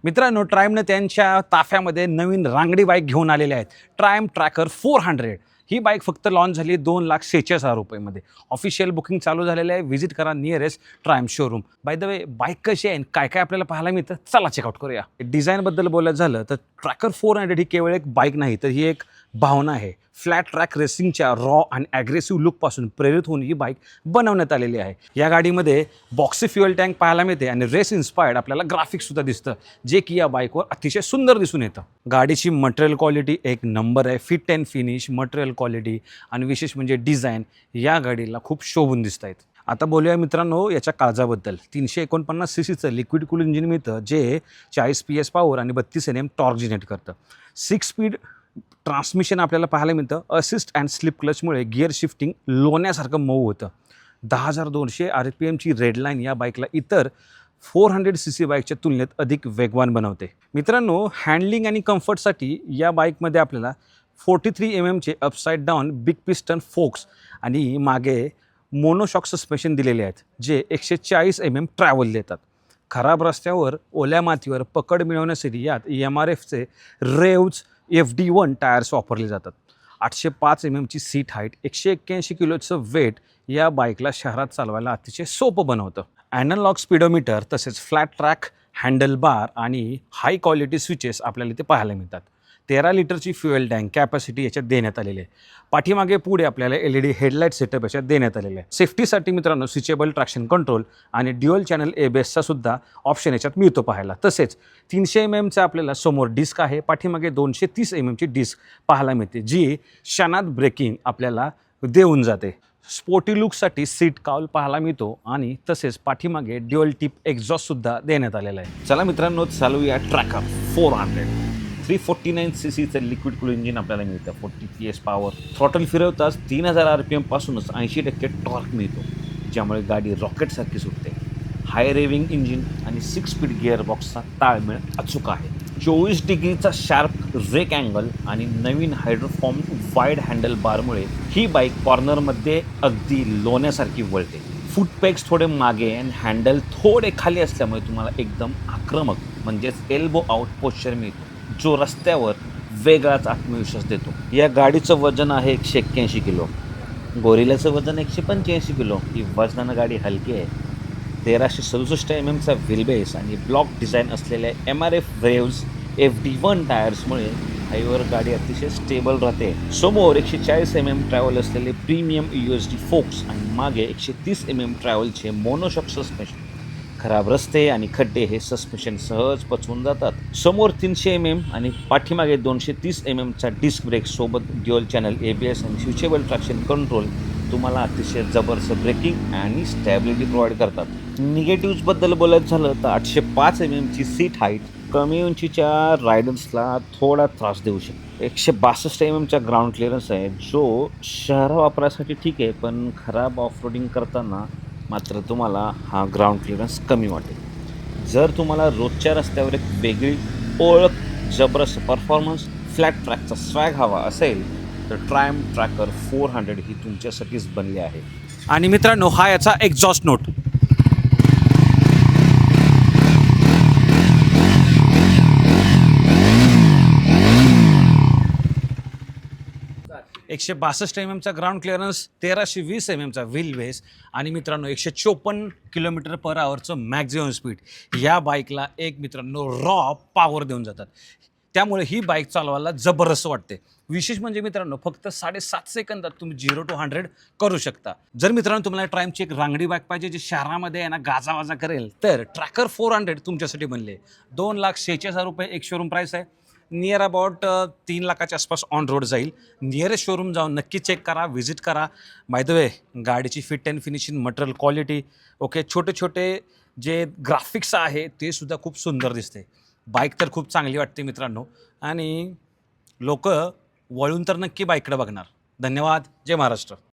मित्रांनो, ट्रायमने त्यांच्या ताफ्यामध्ये नवीन रांगडी बाईक घेऊन आलेल्या आहेत. ट्रायम ट्रॅकर 400 ही बाईक फक्त लॉन्च झाली 2,46,000 रुपयेमध्ये. ऑफिशियल बुकिंग चालू झालेलं आहे. व्हिजिट करा nearest Triumph showroom. By the way, bike कशी आहे काय काय आपल्याला पाहायला मिळतं, चला चेकआउट करूया. डिझाईनबद्दल बोलायचं झालं तर ट्रॅकर 400 ही केवळ एक बाईक नाही, तर ही एक भावना आहे. फ्लॅट ट्रॅक रेसिंगच्या रॉ आणि ॲग्रेसिव्ह लुकपासून प्रेरित होऊन ही बाईक बनवण्यात आलेली आहे. या गाडीमध्ये बॉक्सी फ्युएल टँक पाहायला मिळते आणि रेस इन्स्पायर्ड आपल्याला ग्राफिक्ससुद्धा दिसतं, जे की या बाईकवर अतिशय सुंदर दिसून येतं. गाडीची मटेरियल क्वालिटी एक नंबर आहे. Fit and finish, material quality आणि विशेष म्हणजे डिझाईन या गाडीला खूप शोभून दिसत आहेत. आता बोलूया मित्रांनो याच्या काळजाबद्दल. 349 सीसीचं लिक्विड कूल इंजिन मिळतं, जे 40 PS पॉवर आणि 32 Nm टॉर्क जनरेट करतं. 6 स्पीड ट्रान्समिशन आपल्याला पाहायला मिळतं. असिस्ट अँड स्लिप क्लचमुळे गिअर शिफ्टिंग लोण्यासारखं मऊ होतं. 10,200 RPMची रेडलाईन या बाईकला इतर 400 सीसी बाईकच्या तुलनेत अधिक वेगवान बनवते. मित्रांनो, हँडलिंग आणि कम्फर्टसाठी या बाईकमध्ये आपल्याला 43 mmचे अपसाईड डाऊन बिग पिस्टन फोक्स आणि मागे मोनोशॉक सस्पेन्शन दिलेले आहेत, जे 140 mm ट्रॅव्हल देतात. खराब रस्त्यावर ओल्या मातीवर पकड मिळवण्यासाठी यात MRFचे रेव्ज FD1 टायर्स वापरले जातात. 805 mmची सीट हाईट, 181 किलोचं वेट या बाईकला शहरात चालवायला अतिशय सोपं बनवतं. ॲनालॉग स्पीडोमीटर तसेच फ्लॅट ट्रॅक हँडल बार आणि हाय क्वालिटी स्विचेस आपल्याला इथे पाहायला मिळतात. 13 लिटरची फ्युएल टँक कॅपॅसिटी याच्यात देण्यात आलेली आहे. पाठीमागे पुढे आपल्याला LED हेडलाईट सेटअप याच्यात देण्यात आलेले आहे. सेफ्टीसाठी मित्रांनो स्विचेबल ट्रॅक्शन कंट्रोल आणि ड्युअल चॅनल ABSचा सुद्धा ऑप्शन याच्यात मिळतो पाहायला. तसेच 300 mmचा आपल्याला समोर डिस्क आहे. पाठीमागे 230 mmची डिस्क पाहायला मिळते, जी क्षणात ब्रेकिंग आपल्याला देऊन जाते. स्पोर्टी लुकसाठी सीट काउल पाहायला मिळतो आणि तसेच पाठीमागे ड्युअल टिप एक्झॉस्टसुद्धा देण्यात आलेला आहे. चला मित्रांनो, चालूया ट्रॅकर 400. 349 सीसीचं लिक्विड कूल इंजिन आपल्याला मिळतं. 40 PS पॉवर. थ्रॉटल फिरवताच 3000 RPM पासूनच 80% टॉर्क मिळतो, ज्यामुळे गाडी रॉकेटसारखी सुटते. हाय रेविंग इंजिन आणि 6 स्पीड गिअरबॉक्सचा ताळमेळ अचूक आहे. 24 डिग्रीचा शार्प रेक अँगल आणि नवीन हायड्रोफॉर्म वाईड हँडल बारमुळे ही बाईक कॉर्नरमध्ये अगदी लोण्यासारखी वळते. फुटपेक्स थोडे मागे आणि हँडल थोडे खाली असल्यामुळे तुम्हाला एकदम आक्रमक म्हणजेच एल्बो आउट पोश्चर मिळतो, जो रस्त्यावर वेगळाच आत्मविश्वास देतो. या गाडीचं वजन आहे 181 किलो. गोरिलाचं वजन 185 किलो. ही वजनानं गाडी हलकी आहे. 1367 mmचा व्हीलबेस आणि ब्लॉक डिझाईन असलेल्या MRF रेव्ज FD1 टायर्समुळे हायवेवर गाडी अतिशय स्टेबल राहते. समोर 140 mm ट्रॅव्हल असलेले प्रीमियम USD फोक्स आणि मागे 130 mm ट्रॅव्हलचे मोनोशॉक सस्पेन्शन. खराब रस्ते आणि खड्डे हे सस्पेन्शन सहज पचवून जातात. समोर 300 mm आणि पाठीमागे 230 mmचा डिस्क ब्रेक सोबत ड्युअल चॅनल ABS आणि स्विचेबल ट्रॅक्शन कंट्रोल तुम्हाला अतिशय जबरदस्त ब्रेकिंग आणि स्टॅबिलिटी प्रोव्हाइड करतात. निगेटिव्हजबद्दल बोलायचं झालं तर 805 mmची सीट हाईट कमी उंचीच्या रायडर्सला थोडा त्रास देऊ शकते. 162 mmचा ग्राउंड क्लिअरन्स आहे, जो शहर वापरासाठी ठीक आहे, पण खराब ऑफरोडिंग करताना मात्र तुम्हाला हा ग्राउंड क्लिअरन्स कमी वाटेल. जर तुम्हाला रोजच्या रस्त्यावर एक वेगळी ओळख, जबरदस्त परफॉर्मन्स, फ्लॅट ट्रॅकचा स्वॅग हवा असेल तर ट्रायम ट्रॅकर 400 ही तुमच्यासाठीच बनली आहे. आणि मित्रांनो, हा याचा एक्झॉस्ट नोट. एकशे 62 mmचा ग्राउंड क्लिअरन्स, 1320 mmचा व्हील बेस आणि मित्रांनो 154 km/hचं मॅक्झिमम स्पीड या बाईकला एक मित्रांनो रॉ पॉवर देऊन जातात. त्यामुळे ही बाईक चालवायला जबरदस्त वाटते. विशेष म्हणजे मित्रांनो, फक्त 7.5 सेकंदात तुम्ही 0 to 100 करू शकता. जर मित्रांनो तुम्हाला ट्रायमची एक रांगडी बाईक पाहिजे जी शहरामध्ये ना गाजावाजा करेल, तर ट्रॅकर 400 तुमच्यासाठी बनले. 2,46,000 रुपये एक शोरूम प्राईस आहे. नियर अबाउट 3 लाखाच्या आसपास ऑन रोड जाईल. नियरेस्ट शोरूम जाऊन नक्की चेक करा, व्हिजिट करा. बाय द वे, गाडीची fit and finishing, material quality okay, छोटे छोटे जे ग्राफिक्स आहे ते सुद्धा खूप सुंदर दिसते. बाईक तर खूप चांगली वाटते मित्रांनो, आणि लोक वळून तर नक्की बाईककडे बघणार. धन्यवाद. जय महाराष्ट्र.